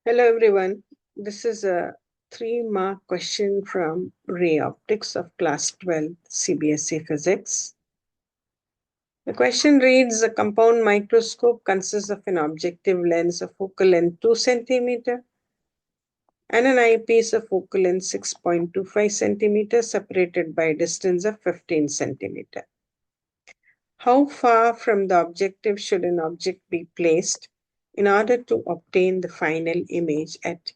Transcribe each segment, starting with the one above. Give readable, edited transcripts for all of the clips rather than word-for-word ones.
Hello everyone. This is a 3-mark question from Ray Optics of class 12 CBSE Physics. The question reads, a compound microscope consists of an objective lens of focal length 2 cm and an eyepiece of focal length 6.25 cm separated by a distance of 15 cm. How far from the objective should an object be placed in order to obtain the final image at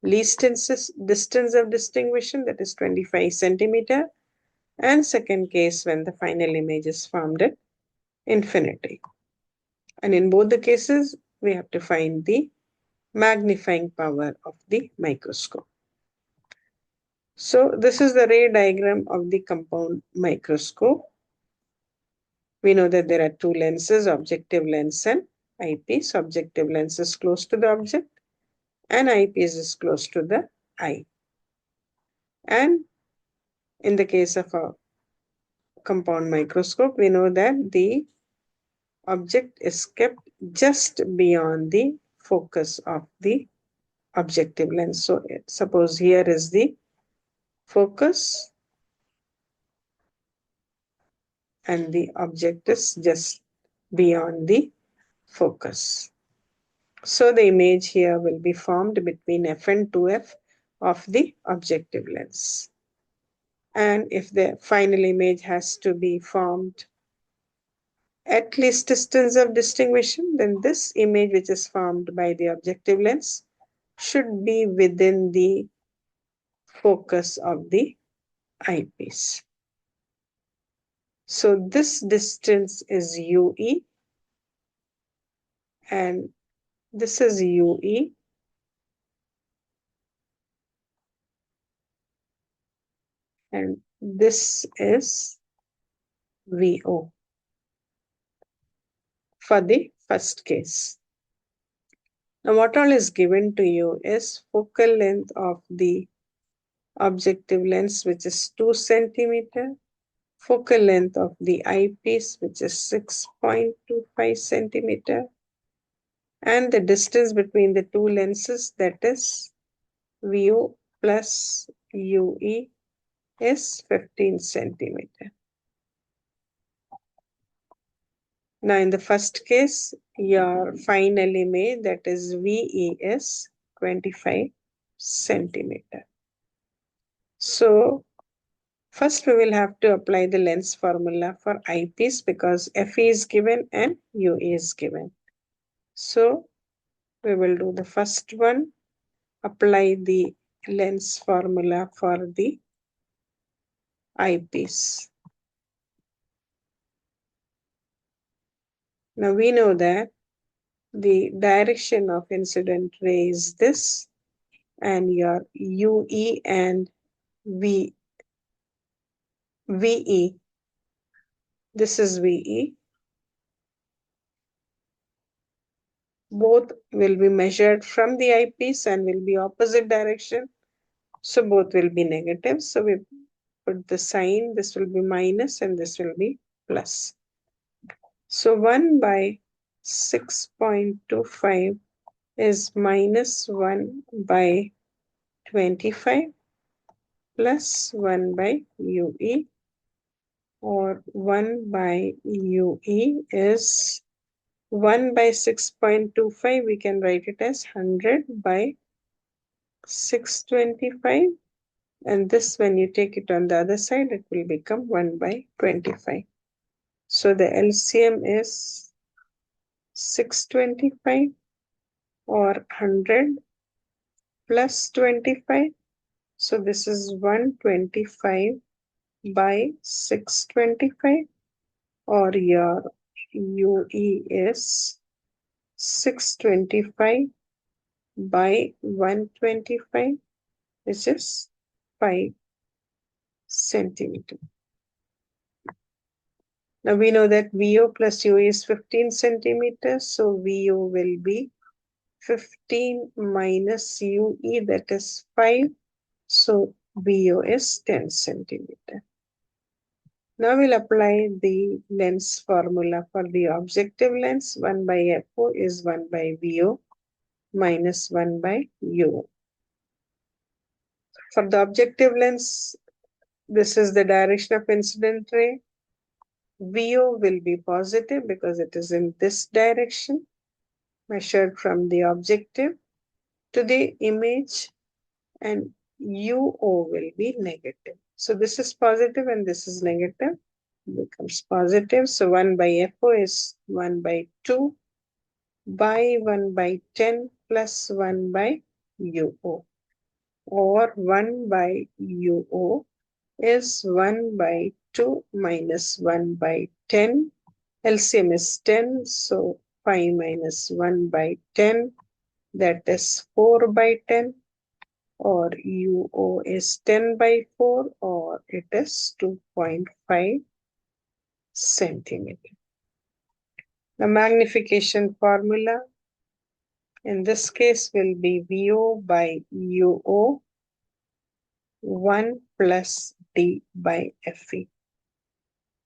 least distance of distinction, that is 25 centimeter, and second case when the final image is formed at infinity. And in both the cases, we have to find the magnifying power of the microscope. So this is the ray diagram of the compound microscope. We know that there are two lenses, objective lens and eyepiece. Objective lens is close to the object and eyepiece is close to the eye. And in the case of a compound microscope, we know that the object is kept just beyond the focus of the objective lens. So suppose here is the focus and the object is just beyond the focus. So the image here will be formed between f and 2f of the objective lens. And if the final image has to be formed at least distance of distinction, then this image which is formed by the objective lens should be within the focus of the eyepiece. So this distance is UE and this is UE. And this is VO for the first case. Now what all is given to you is focal length of the objective lens, which is 2 centimeter, focal length of the eyepiece, which is 6.25 centimeter, and the distance between the two lenses, that is VO plus UE, is 15 centimeter. Now in the first case, your final image, that is VE, is 25 centimeter. So first we will have to apply the lens formula for eyepiece because FE is given and UE is given. So we will do the first one, apply the lens formula for the eyepiece. Now we know that the direction of incident ray is this, and your UE and VE, this is VE. Both will be measured from the eyepiece and will be opposite direction. So both will be negative. So we put the sign, this will be minus and this will be plus. So 1 by 6.25 is minus 1 by 25 plus 1 by UE, or 1 by UE is 1 by 6.25. We can write it as 100 by 625. And this, when you take it on the other side, it will become 1 by 25. So the LCM is 625 or 100 plus 25. So this is 125 by 625, or your UE is 625 by 125, which is 5 centimeter. Now we know that VO plus UE is 15 centimeters. So VO will be 15 minus UE, that is 5. So VO is 10 centimeter. Now we'll apply the lens formula for the objective lens. 1 by FO is 1 by VO. minus 1 by u. For the objective lens, this is the direction of incident ray. VO will be positive because it is in this direction, measured from the objective to the image, and UO will be negative. So this is positive and this is negative, becomes positive. So 1 by FO is 1 by 2 by 1 by 10 plus 1 by UO, or 1 by UO is 1 by 2 minus 1 by 10. LCM is 10, so 5 minus 1 by 10, that is 4 by 10, or UO is 10 by 4, or it is 2.5 centimeter. The magnification formula in this case will be VO by UO 1 plus D by FE.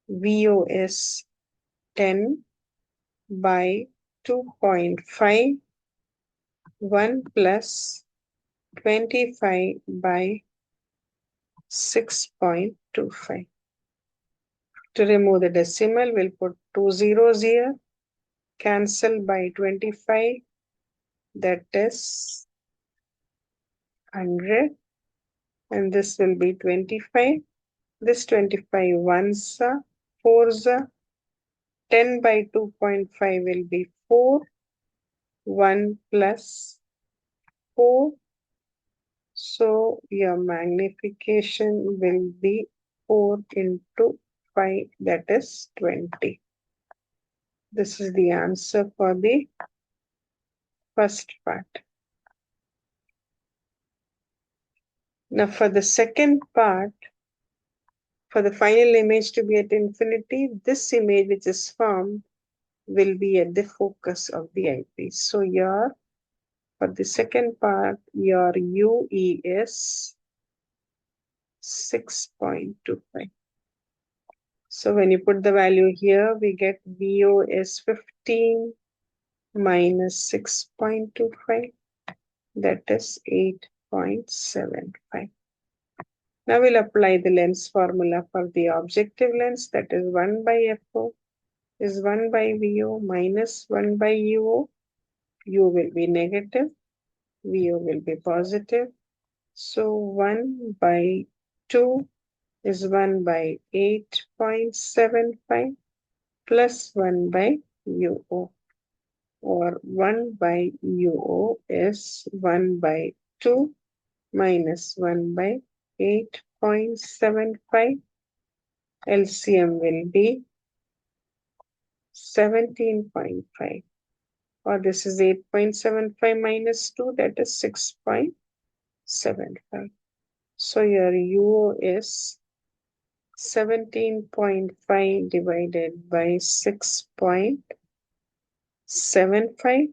VO is 10 by 2.5, 1 plus 25 by 6.25. To remove the decimal, we'll put 2 zeros here, cancel by 25, that is 100, and this will be 25. This 25 ones are 4s are 10 by 2.5 will be 4, 1 plus 4. So your magnification will be 4 into 5, that is 20. This is the answer for the first part. Now for the second part, for the final image to be at infinity, this image which is formed will be at the focus of the eyepiece. So your, for the second part, your UE is 6.25. So when you put the value here, we get VO is 15 minus 6.25, that is 8.75. Now we'll apply the lens formula for the objective lens, that is 1 by FO is 1 by VO minus 1 by UO. U will be negative, VO will be positive. So 1 by 2 is 1 by 8.75 plus 1 by UO, or 1 by UO is 1 by 2 minus 1 by 8.75. LCM will be 17.5, or this is 8.75 minus 2, that is 6.75. So your UO is 17.5 divided by 6.75.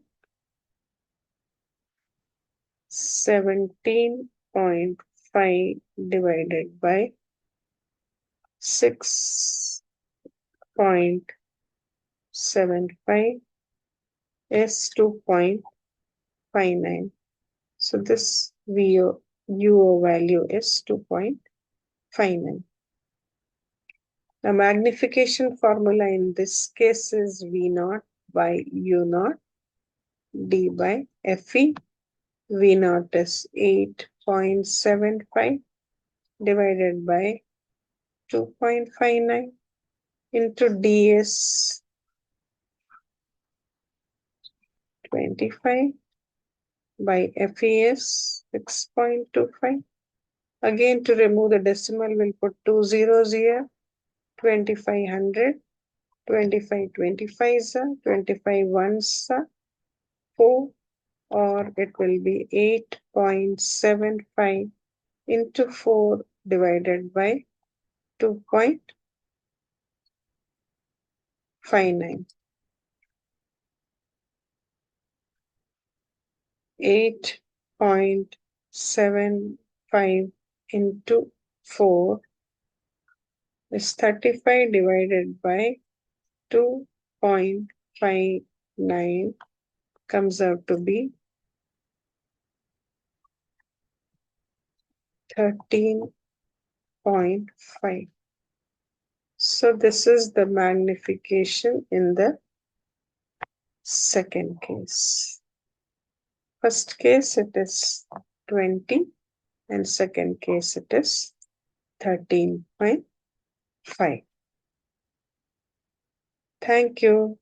17.5 divided by 6.75 is 2.59. So this UO value is 2.59. The magnification formula in this case is V0 by U0 D by FE. V0 is 8.75 divided by 2.59 into D is 25 by FE is 6.25. Again, to remove the decimal, we'll put 2 zeros here, 2500, 25 25s, 25 ones, 4, or it will be 8.75 into 4 divided by 2.59. 8.75 into 4 is 35 divided by 2.59, comes out to be 13.5. So this is the magnification in the second case. First case it is 20 and second case it is 13.5. Thank you.